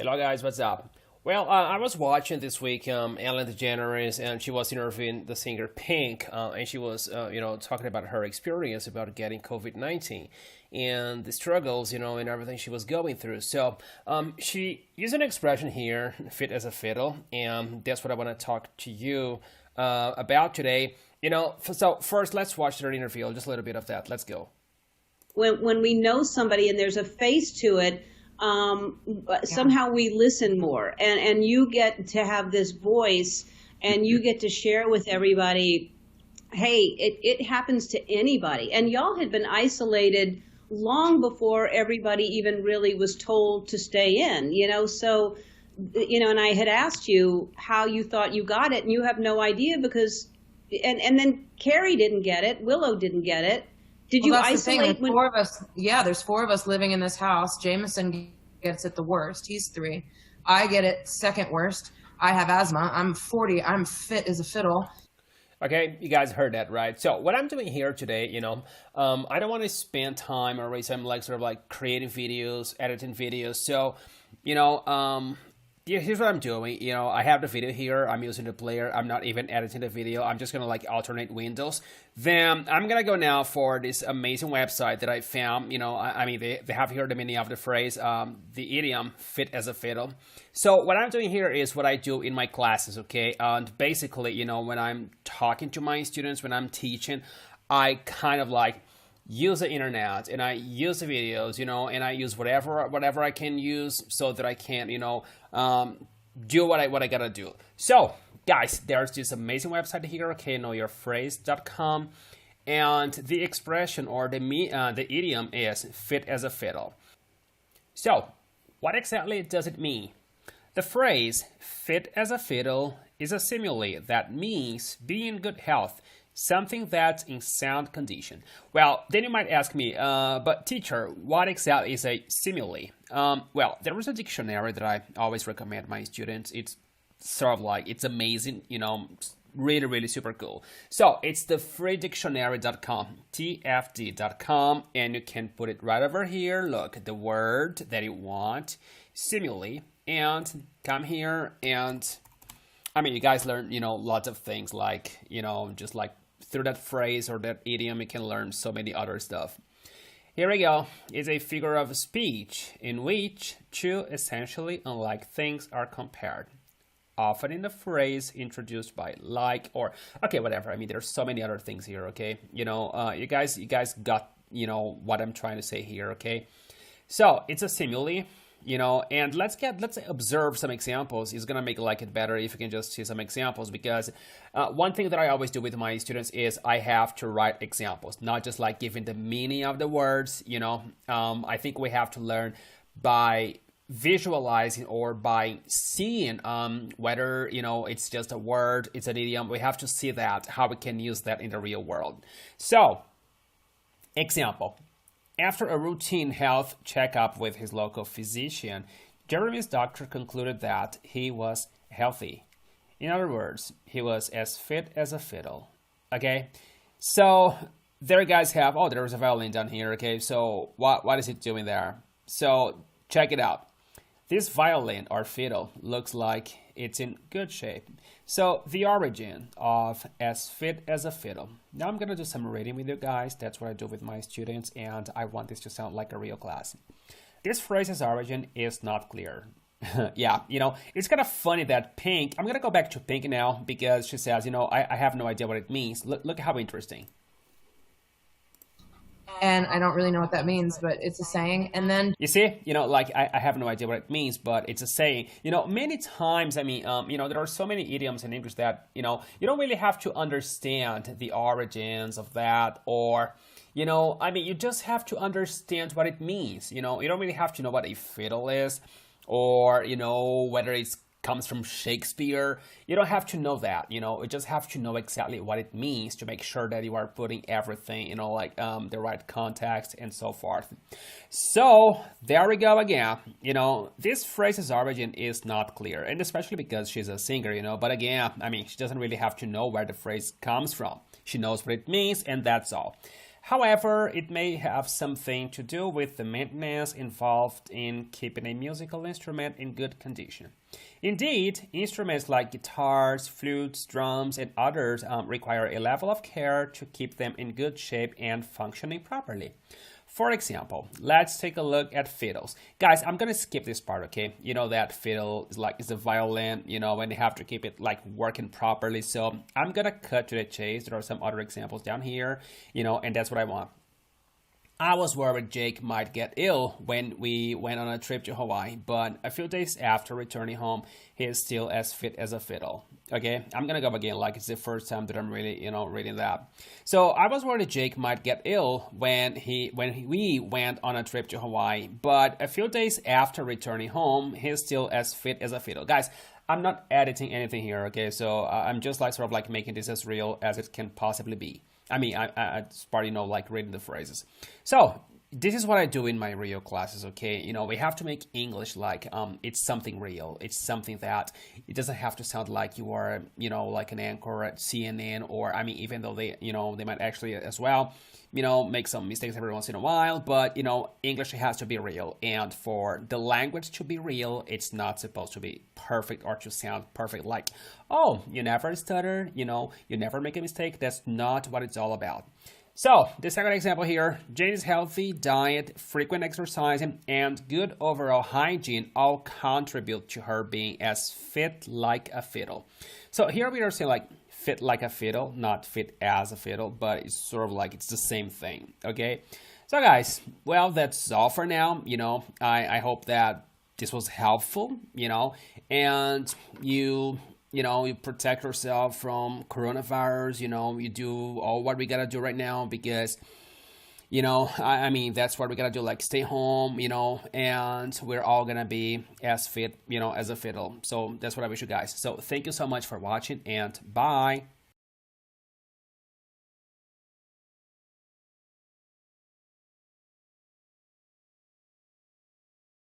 Hello guys, what's up? Well, I was watching this week Ellen Degeneres, and she was interviewing the singer Pink, and she was, talking about her experience about getting COVID-19 and the struggles, and everything she was going through. So she used an expression here, "fit as a fiddle," and that's what I want to talk to you about today. So first, let's watch her interview, just a little bit of that. Let's go. When we know somebody and there's a face to it, somehow we listen more, and you get to have this voice, and you get to share with everybody, hey, it happens to anybody. And y'all had been isolated long before everybody even really was told to stay in, so, and I had asked you how you thought you got it, and you have no idea because, and then Carrie didn't get it, Willow didn't get it. Did you isolate? There's four of us. Yeah, there's four of us living in this house. Jameson gets it the worst. He's 3. I get it second worst. I have asthma. I'm 40. I'm fit as a fiddle. Okay, you guys heard that, right? So what I'm doing here today, I don't want to spend time or waste time like sort of like creating videos, editing videos. So, here's what I'm doing. I have the video here. I'm using the player. I'm not even editing the video. I'm just going to like alternate windows. Then I'm going to go now for this amazing website that I found. They have here the meaning of the phrase, the idiom, fit as a fiddle. So what I'm doing here is what I do in my classes, okay? And basically, when I'm talking to my students, when I'm teaching, I kind of like use the internet and I use the videos, and I use whatever I can use so that I can, do what I gotta do. So, guys, there's this amazing website here, okay, knowyourphrase.com, and the expression or the idiom is fit as a fiddle. So, what exactly does it mean? The phrase fit as a fiddle is a simile that means be in good health, something that's in sound condition. Well, then you might ask me, but teacher, what exactly is a simile? Well, there is a dictionary that I always recommend my students. It's sort of like, it's amazing, really, really super cool. So it's the freedictionary.com, tfd.com, and you can put it right over here. Look, the word that you want, simile, and come here and you guys learn, lots of things like, just like through that phrase or that idiom, you can learn so many other stuff. Here we go. It's a figure of speech in which two essentially unlike things are compared. Often in the phrase introduced by like or, okay, whatever. there's so many other things here, okay? You guys got, what I'm trying to say here, okay? So it's a simile. And let's observe some examples. It's gonna make it better if you can just see some examples, because one thing that I always do with my students is I have to write examples, not just like giving the meaning of the words. I think we have to learn by visualizing or by seeing whether it's just a word, it's an idiom. We have to see that, how we can use that in the real world. So, example. After a routine health checkup with his local physician, Jeremy's doctor concluded that he was healthy. In other words, he was as fit as a fiddle. Okay? So, there you guys have, there's a violin down here, okay? So, what is it doing there? So, check it out. This violin or fiddle looks like it's in good shape. So the origin of as fit as a fiddle. Now I'm going to do some reading with you guys. That's what I do with my students, and I want this to sound like a real class. This phrase's origin is not clear. Yeah, it's kind of funny that Pink, I'm going to go back to Pink now because she says, I have no idea what it means. Look how interesting. And I don't really know what that means, but it's a saying. And then you see, I have no idea what it means, but it's a saying. Many times, there are so many idioms in English that, you don't really have to understand the origins of that, or, you just have to understand what it means. You don't really have to know what a fiddle is, or, whether it's comes from Shakespeare. You don't have to know that, you just have to know exactly what it means to make sure that you are putting everything, the right context and so forth. So there we go again. This phrase's origin is not clear, and especially because she's a singer, but again, she doesn't really have to know where the phrase comes from. She knows what it means, and that's all. However, it may have something to do with the maintenance involved in keeping a musical instrument in good condition. Indeed, instruments like guitars, flutes, drums, and others require a level of care to keep them in good shape and functioning properly. For example, let's take a look at fiddles. Guys, I'm gonna skip this part, okay? You know that fiddle is a violin, and you have to keep it working properly. So I'm gonna cut to the chase. There are some other examples down here, and that's what I want. I was worried Jake might get ill when we went on a trip to Hawaii, but a few days after returning home, he is still as fit as a fiddle. Okay, I'm gonna go again like it's the first time that I'm really, reading that. So I was worried Jake might get ill when we went on a trip to Hawaii, but a few days after returning home, he's still as fit as a fiddle. Guys, I'm not editing anything here, okay? So I'm just sort of making this as real as it can possibly be. I mean, I part, reading the phrases. So this is what I do in my Rio classes, okay? We have to make English it's something real. It's something that it doesn't have to sound like you are, like an anchor at CNN, or, I mean, even though they might actually as well, make some mistakes every once in a while, but, English has to be real. And for the language to be real, it's not supposed to be perfect or to sound perfect like, oh, you never stutter, you never make a mistake. That's not what it's all about. So, the second example here, Jane's healthy diet, frequent exercising, and good overall hygiene all contribute to her being as fit like a fiddle. So here we are saying fit like a fiddle, not fit as a fiddle, but it's sort of it's the same thing, okay? So guys, well, that's all for now. I hope that this was helpful, and you protect yourself from coronavirus, you do all what we gotta do right now because, I mean, that's what we gotta do, stay home, and we're all gonna be as fit, as a fiddle. So that's what I wish you guys. So thank you so much for watching, and bye.